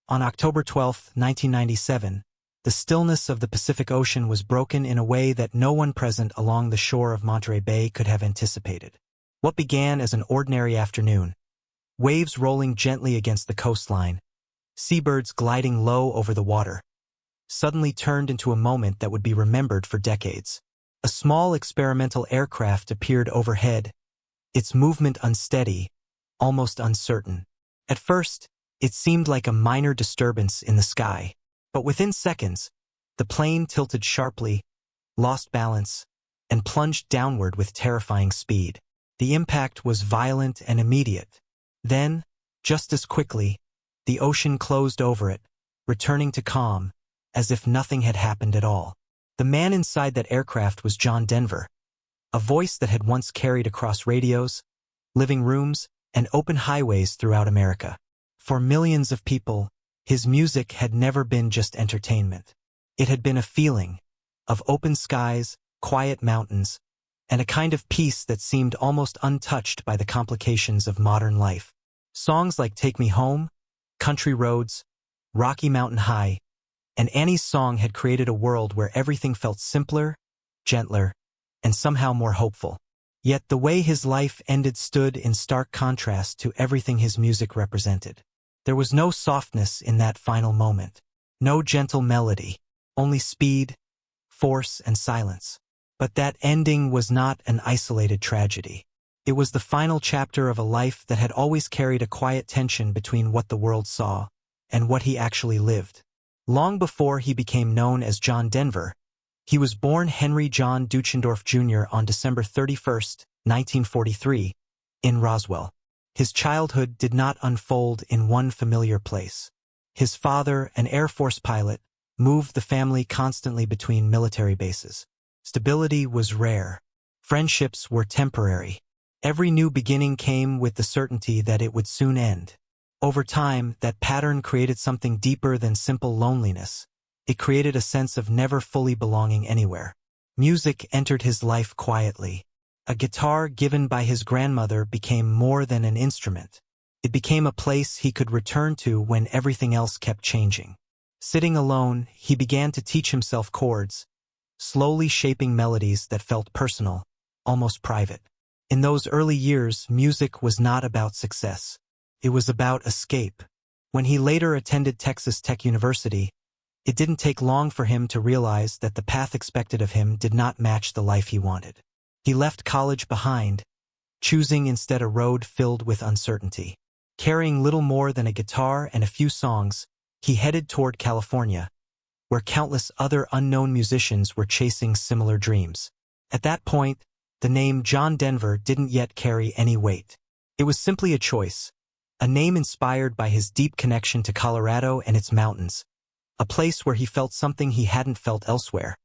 On October 12, 1997, the stillness of the Pacific Ocean was broken in a way that no one present along the shore of Monterey Bay could have anticipated. What began as an ordinary afternoon, waves rolling gently against the coastline, seabirds gliding low over the water, suddenly turned into a moment that would be remembered for decades. A small experimental aircraft appeared overhead, its movement unsteady, almost uncertain. At first, it seemed like a minor disturbance in the sky, but within seconds, the plane tilted sharply, lost balance, and plunged downward with terrifying speed. The impact was violent and immediate. Then, just as quickly, the ocean closed over it, returning to calm, as if nothing had happened at all. The man inside that aircraft was John Denver, a voice that had once carried across radios, living rooms, and open highways throughout America. For millions of people, his music had never been just entertainment. It had been a feeling of open skies, quiet mountains, and a kind of peace that seemed almost untouched by the complications of modern life. Songs like Take Me Home, Country Roads, Rocky Mountain High, and Annie's Song had created a world where everything felt simpler, gentler, and somehow more hopeful. Yet the way his life ended stood in stark contrast to everything his music represented. There was no softness in that final moment, no gentle melody, only speed, force, and silence. But that ending was not an isolated tragedy. It was the final chapter of a life that had always carried a quiet tension between what the world saw and what he actually lived. Long before he became known as John Denver, he was born Henry John Deutschendorf Jr. on December 31, 1943, in Roswell. His childhood did not unfold in one familiar place. His father, an Air Force pilot, moved the family constantly between military bases. Stability was rare. Friendships were temporary. Every new beginning came with the certainty that it would soon end. Over time, that pattern created something deeper than simple loneliness. It created a sense of never fully belonging anywhere. Music entered his life quietly. A guitar given by his grandmother became more than an instrument. It became a place he could return to when everything else kept changing. Sitting alone, he began to teach himself chords, slowly shaping melodies that felt personal, almost private. In those early years, music was not about success. It was about escape. When he later attended Texas Tech University, it didn't take long for him to realize that the path expected of him did not match the life he wanted. He left college behind, choosing instead a road filled with uncertainty. Carrying little more than a guitar and a few songs, he headed toward California, where countless other unknown musicians were chasing similar dreams. At that point, the name John Denver didn't yet carry any weight. It was simply a choice, a name inspired by his deep connection to Colorado and its mountains, a place where he felt something he hadn't felt elsewhere,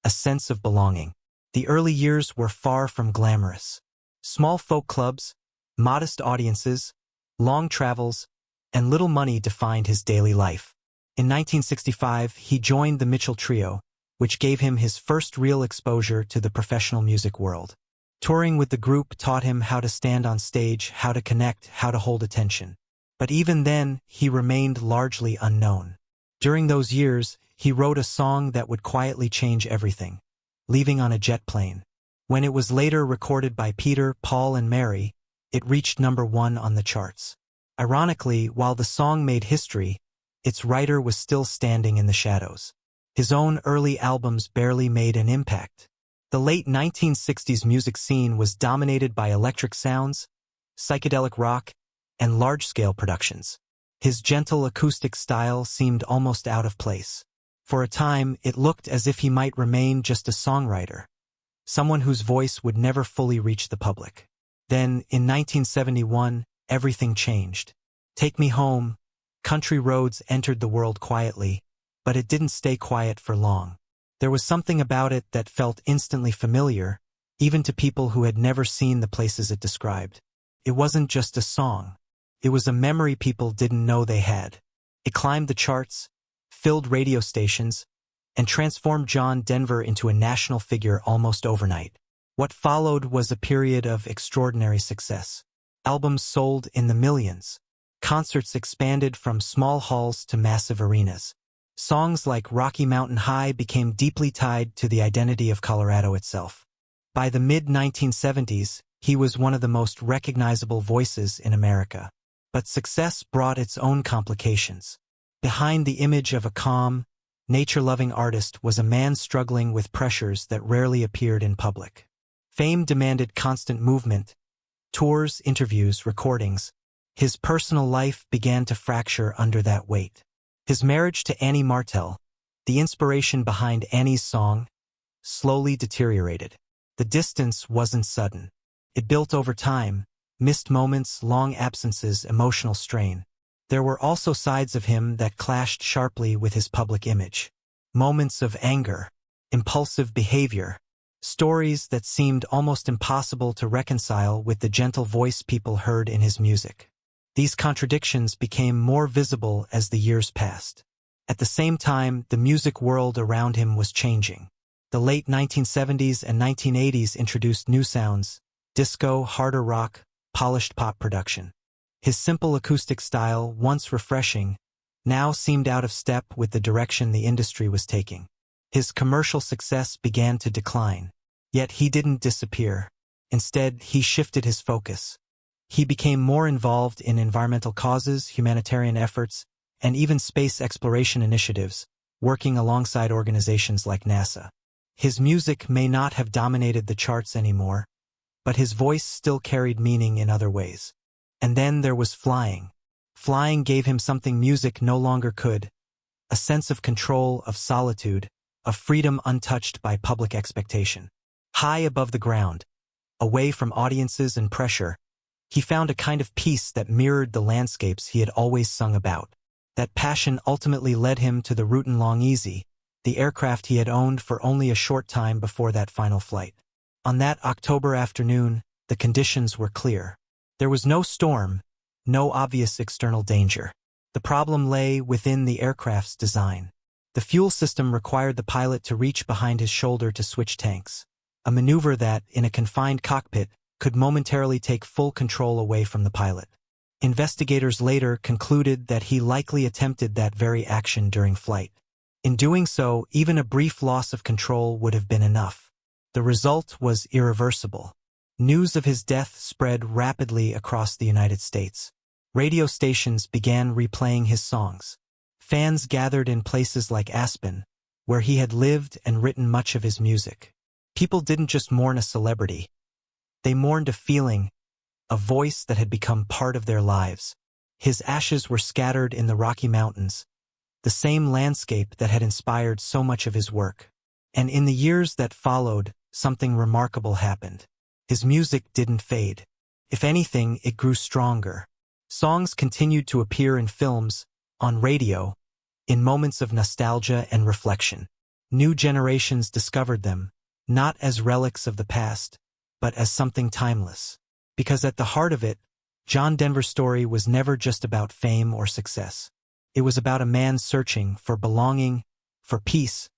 a sense of belonging. The early years were far from glamorous. Small folk clubs, modest audiences, long travels, and little money defined his daily life. In 1965, he joined the Mitchell Trio, which gave him his first real exposure to the professional music world. Touring with the group taught him how to stand on stage, how to connect, how to hold attention. But even then, he remained largely unknown. During those years, he wrote a song that would quietly change everything, Leaving on a Jet Plane. When it was later recorded by Peter, Paul, and Mary, it reached #1 on the charts. Ironically, while the song made history, its writer was still standing in the shadows. His own early albums barely made an impact. The late 1960s music scene was dominated by electric sounds, psychedelic rock, and large-scale productions. His gentle acoustic style seemed almost out of place. For a time, it looked as if he might remain just a songwriter, someone whose voice would never fully reach the public. Then, in 1971, everything changed. Take Me Home, Country Roads entered the world quietly, but it didn't stay quiet for long. There was something about it that felt instantly familiar, even to people who had never seen the places it described. It wasn't just a song. It was a memory people didn't know they had. It climbed the charts, filled radio stations, and transformed John Denver into a national figure almost overnight. What followed was a period of extraordinary success. Albums sold in the millions, concerts expanded from small halls to massive arenas. Songs like Rocky Mountain High became deeply tied to the identity of Colorado itself. By the mid-1970s, he was one of the most recognizable voices in America. But success brought its own complications. Behind the image of a calm, nature-loving artist was a man struggling with pressures that rarely appeared in public. Fame demanded constant movement, tours, interviews, recordings. His personal life began to fracture under that weight. His marriage to Annie Martel, the inspiration behind Annie's song, slowly deteriorated. The distance wasn't sudden. It built over time, missed moments, long absences, emotional strain. There were also sides of him that clashed sharply with his public image. Moments of anger, impulsive behavior, stories that seemed almost impossible to reconcile with the gentle voice people heard in his music. These contradictions became more visible as the years passed. At the same time, the music world around him was changing. The late 1970s and 1980s introduced new sounds: disco, harder rock, polished pop production. His simple acoustic style, once refreshing, now seemed out of step with the direction the industry was taking. His commercial success began to decline. Yet he didn't disappear. Instead, he shifted his focus. He became more involved in environmental causes, humanitarian efforts, and even space exploration initiatives, working alongside organizations like NASA. His music may not have dominated the charts anymore, but his voice still carried meaning in other ways. And then there was flying. Flying gave him something music no longer could: a sense of control, of solitude, of freedom untouched by public expectation. High above the ground, away from audiences and pressure, he found a kind of peace that mirrored the landscapes he had always sung about. That passion ultimately led him to the Rutan Long-EZ, the aircraft he had owned for only a short time before that final flight. On that October afternoon, the conditions were clear. There was no storm, no obvious external danger. The problem lay within the aircraft's design. The fuel system required the pilot to reach behind his shoulder to switch tanks, a maneuver that, in a confined cockpit, could momentarily take full control away from the pilot. Investigators later concluded that he likely attempted that very action during flight. In doing so, even a brief loss of control would have been enough. The result was irreversible. News of his death spread rapidly across the United States. Radio stations began replaying his songs. Fans gathered in places like Aspen, where he had lived and written much of his music. People didn't just mourn a celebrity. They mourned a feeling, a voice that had become part of their lives. His ashes were scattered in the Rocky Mountains, the same landscape that had inspired so much of his work. And in the years that followed, something remarkable happened. His music didn't fade. If anything, it grew stronger. Songs continued to appear in films, on radio, in moments of nostalgia and reflection. New generations discovered them, not as relics of the past, but as something timeless. Because at the heart of it, John Denver's story was never just about fame or success. It was about a man searching for belonging, for peace,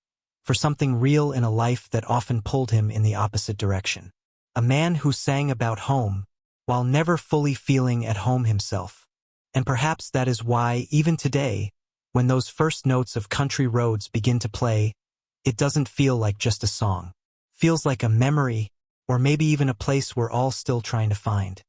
for something real in a life that often pulled him in the opposite direction. A man who sang about home, while never fully feeling at home himself. And perhaps that is why, even today, when those first notes of Country Roads begin to play, it doesn't feel like just a song. Feels like a memory, or maybe even a place we're all still trying to find.